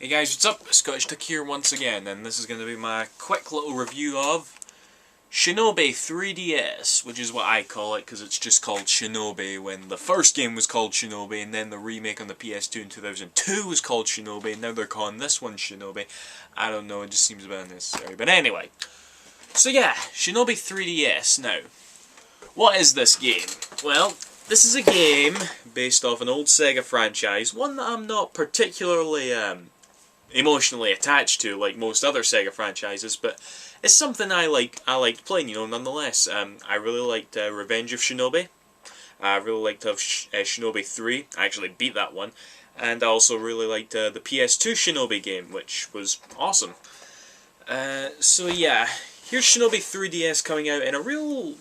Hey guys, what's up? Scottish Duck here once again, and this is going to be my quick little review of Shinobi 3DS, which is what I call it because it's just called Shinobi when the first game was called Shinobi, and then the remake on the PS2 in 2002 was called Shinobi, and now they're calling this one Shinobi. I don't know, it just seems a bit unnecessary. But anyway, so yeah, Shinobi 3DS. Now, what is this game? Well, this is a game based off an old Sega franchise, one that I'm not particularly emotionally attached to like most other Sega franchises, but it's something I liked playing, nonetheless. I really liked Revenge of Shinobi. I really liked Shinobi 3. I actually beat that one. And I also really liked the PS2 Shinobi game, which was awesome. So yeah, here's Shinobi 3DS coming out in a real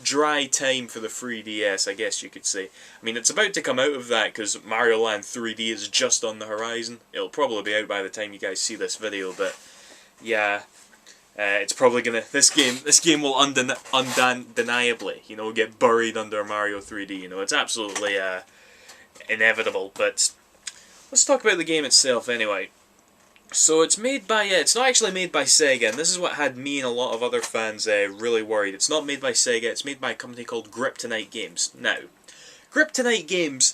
dry time for the 3DS, I guess you could say. I mean, it's about to come out of that because Mario Land 3D is just on the horizon. It'll probably be out by the time you guys see this video, but yeah, it's probably gonna this game will undeniably, get buried under Mario 3D. It's absolutely inevitable. But let's talk about the game itself anyway. So it's made by, it's not actually made by Sega, and this is what had me and a lot of other fans really worried. It's not made by Sega, it's made by a company called Kryptonite Games. Now, Kryptonite Games,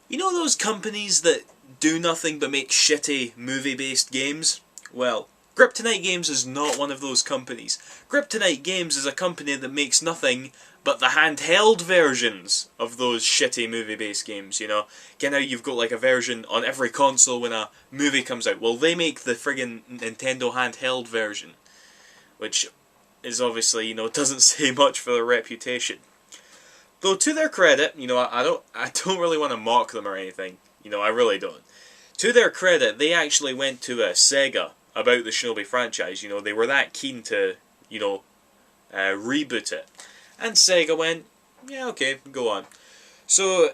you know those companies that do nothing but make shitty movie-based games? Well, Kryptonite Games is not one of those companies. Kryptonite Games is a company that makes nothing but the handheld versions of those shitty movie-based games, Get how you've got like a version on every console when a movie comes out. Well, they make the friggin' Nintendo handheld version, which is obviously, doesn't say much for their reputation. Though to their credit, I don't really want to mock them or anything. I really don't. To their credit, they actually went to Sega about the Shinobi franchise. They were that keen to, reboot it. And Sega went, yeah, okay, go on. So,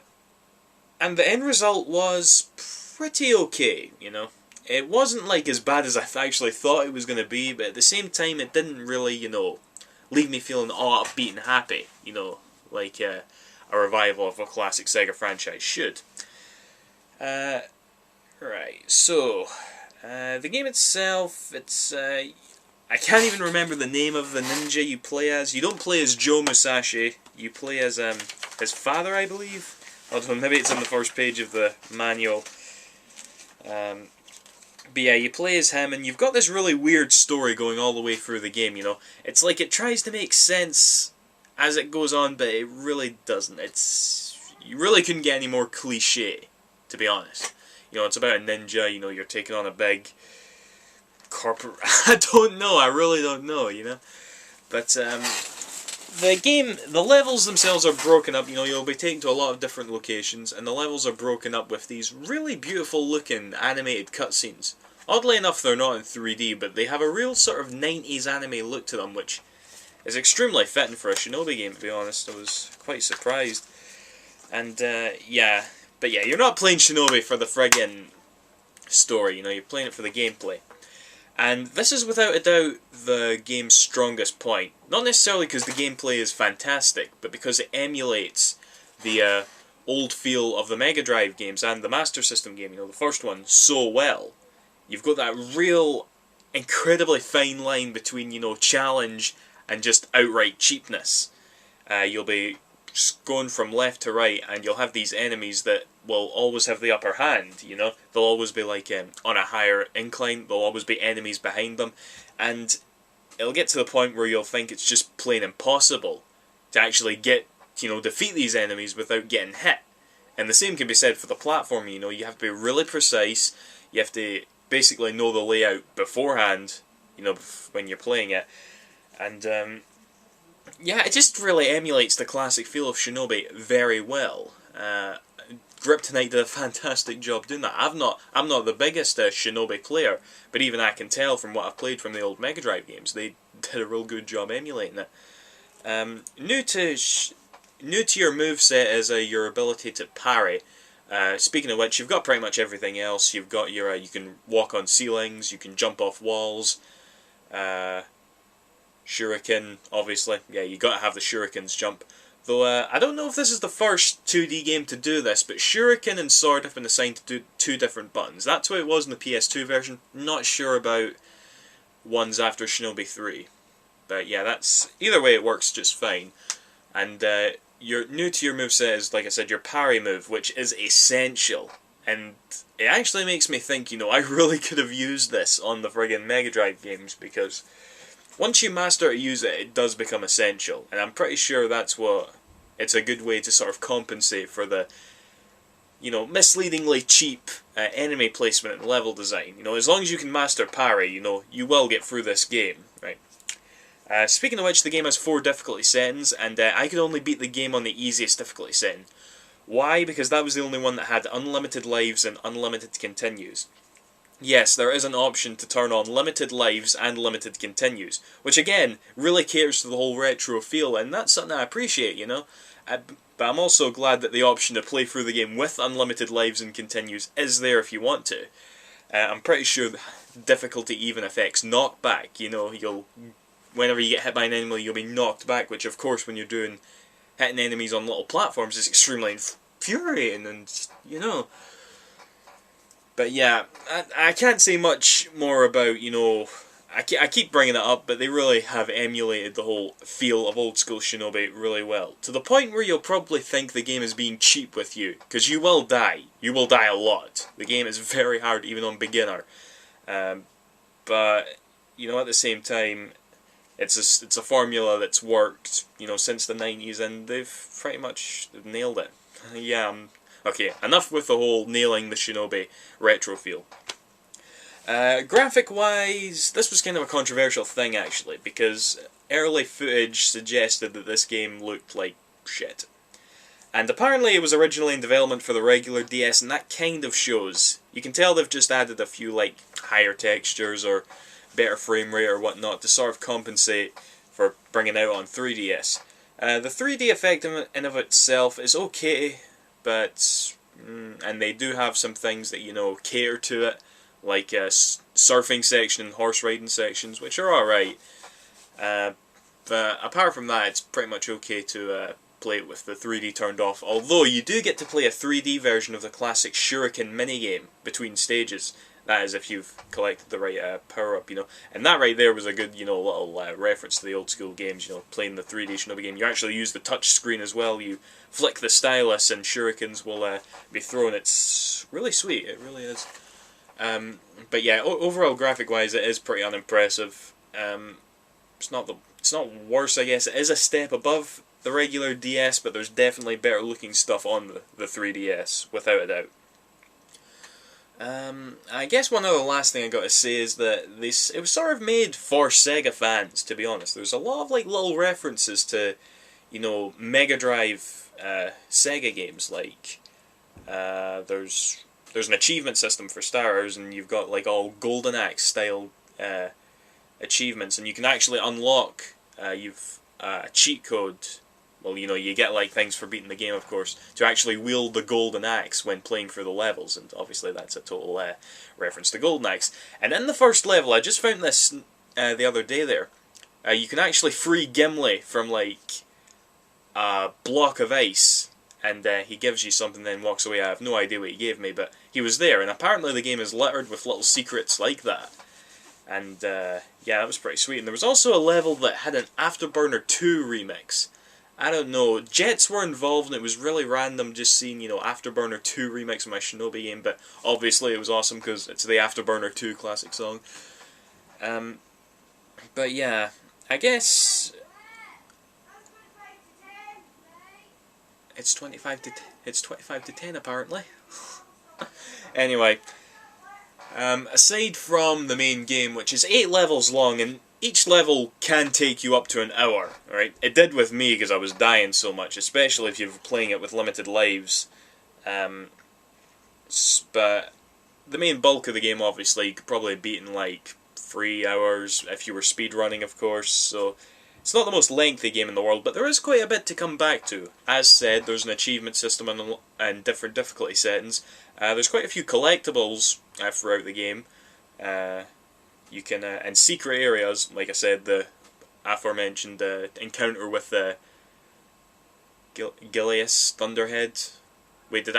and the end result was pretty okay, It wasn't like as bad as I actually thought it was going to be, but at the same time it didn't really, leave me feeling all upbeat and happy, like a revival of a classic Sega franchise should. Right, so, the game itself, it's, I can't even remember the name of the ninja you play as. You don't play as Joe Musashi. You play as his father, I believe. I don't know, maybe it's on the first page of the manual. But yeah, you play as him, and you've got this really weird story going all the way through the game. It's like it tries to make sense as it goes on, but it really doesn't. You really couldn't get any more cliche, to be honest. It's about a ninja. You're taking on a big corporate. I don't know. I really don't know. But the levels themselves are broken up. You'll be taken to a lot of different locations, and the levels are broken up with these really beautiful looking animated cutscenes. Oddly enough, they're not in 3D, but they have a real sort of 90s anime look to them, which is extremely fitting for a Shinobi game, to be honest. I was quite surprised. And yeah, but yeah, you're not playing Shinobi for the friggin' story. You're playing it for the gameplay. And this is without a doubt the game's strongest point. Not necessarily because the gameplay is fantastic, but because it emulates the old feel of the Mega Drive games and the Master System game, the first one, so well. You've got that real, incredibly fine line between, challenge and just outright cheapness. You'll be just going from left to right, and you'll have these enemies that will always have the upper hand, They'll always be like on a higher incline, there'll always be enemies behind them, and it'll get to the point where you'll think it's just plain impossible to actually defeat these enemies without getting hit. And the same can be said for the platforming, you have to be really precise, you have to basically know the layout beforehand, when you're playing it, and yeah, it just really emulates the classic feel of Shinobi very well. Kryptonite did a fantastic job doing that. I'm not the biggest Shinobi player, but even I can tell from what I've played from the old Mega Drive games, they did a real good job emulating it. New to your moveset is your ability to parry. Speaking of which, you've got pretty much everything else. You've got your you can walk on ceilings, you can jump off walls. Shuriken, obviously, yeah, you got to have the shurikens jump. Though I don't know if this is the first 2D game to do this, but Shuriken and Sword have been assigned to do two different buttons. That's what it was in the PS2 version. Not sure about ones after Shinobi 3. But yeah, that's either way it works just fine. And you're new to your moveset is, like I said, your parry move, which is essential. And it actually makes me think, you know, I really could have used this on the friggin' Mega Drive games, because once you master how to use it, it does become essential. And I'm pretty sure that's what... It's a good way to sort of compensate for the, you know, misleadingly cheap enemy placement and level design. You know, as long as you can master parry, you know, you will get through this game, right? Speaking of which, the game has 4 difficulty settings, and I could only beat the game on the easiest difficulty setting. Why? Because that was the only one that had unlimited lives and unlimited continues. Yes, there is an option to turn on limited lives and limited continues, which again, really caters to the whole retro feel, and that's something I appreciate, you know? But I'm also glad that the option to play through the game with unlimited lives and continues is there if you want to. I'm pretty sure the difficulty even affects knockback, you know, whenever you get hit by an enemy you'll be knocked back, which of course when you're hitting enemies on little platforms is extremely infuriating, and, you know... But yeah, I can't say much more about, you know, I keep bringing it up, but they really have emulated the whole feel of old school Shinobi really well. To the point where you'll probably think the game is being cheap with you, because you will die. You will die a lot. The game is very hard even on beginner. But, you know, at the same time, it's a formula that's worked, you know, since the 90s, and they've pretty much nailed it. Yeah, okay, enough with the whole nailing the Shinobi retro feel. Graphic-wise, this was kind of a controversial thing actually, because early footage suggested that this game looked like shit. And apparently it was originally in development for the regular DS, and that kind of shows. You can tell they've just added a few, like, higher textures or better frame rate or whatnot to sort of compensate for bringing it out on 3DS. The 3D effect in and of itself is okay, but... and they do have some things that, you know, cater to it, like surfing section and horse riding sections, which are alright. But apart from that, it's pretty much okay to play it with the 3D turned off, although you do get to play a 3D version of the classic Shuriken minigame between stages. That is if you've collected the right power-up, you know. And that right there was a good, you know, little reference to the old school games, you know, playing the 3D Shinobi game. You actually use the touch screen as well. You flick the stylus and shurikens will be thrown. It's really sweet, it really is. But yeah, overall graphic-wise, it is pretty unimpressive. It's not worse, I guess. It is a step above the regular DS, but there's definitely better looking stuff on the 3DS, without a doubt. I guess one other last thing I got to say is that it was sort of made for Sega fans, to be honest. There's a lot of like little references to, you know, Mega Drive Sega games. Like there's an achievement system for starters, and you've got like all Golden Axe style achievements, and you can actually unlock a cheat code. Well, you know, you get like things for beating the game, of course, to actually wield the Golden Axe when playing through the levels, and obviously that's a total reference to Golden Axe. And in the first level, I just found this the other day there, you can actually free Gimli from like a block of ice, and he gives you something, then walks away. I have no idea what he gave me, but he was there, and apparently the game is littered with little secrets like that. And yeah, that was pretty sweet. And there was also a level that had an Afterburner 2 remix. I don't know, Jets were involved, and it was really random just seeing, you know, Afterburner 2 remix of my Shinobi game, but obviously it was awesome because it's the Afterburner 2 classic song. But yeah, I guess it's 25 to 10 apparently. Anyway, aside from the main game, which is 8 levels long, and each level can take you up to an hour, right? It did with me because I was dying so much, especially if you're playing it with limited lives. But the main bulk of the game, obviously, you could probably beat in like 3 hours if you were speedrunning, of course, so it's not the most lengthy game in the world, but there is quite a bit to come back to. As said, there's an achievement system and different difficulty settings. There's quite a few collectibles throughout the game. You can, and secret areas, like I said, the aforementioned encounter with Gilius Thunderhead. Wait, did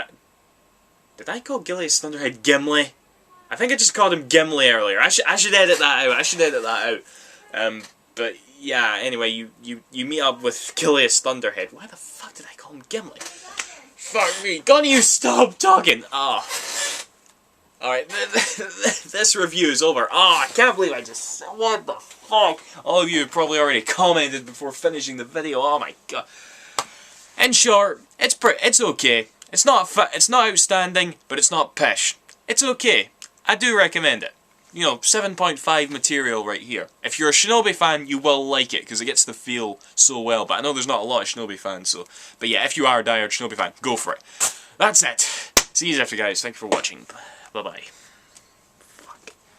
I call Gilius Thunderhead Gimli? I think I just called him Gimli earlier. I should edit that out. But yeah, anyway, you meet up with Gilius Thunderhead. Why the fuck did I call him Gimli? Fuck me. Gonna you stop talking? Oh. Alright, this review is over. Oh, I can't believe I just... What the fuck? All of you have probably already commented before finishing the video. Oh my god. In short, it's okay. It's not outstanding, but it's not pish. It's okay. I do recommend it. You know, 7.5 material right here. If you're a Shinobi fan, you will like it, because it gets the feel so well. But I know there's not a lot of Shinobi fans, so... But yeah, if you are a diehard Shinobi fan, go for it. That's it. See you after, guys. Thank you for watching. Bye-bye.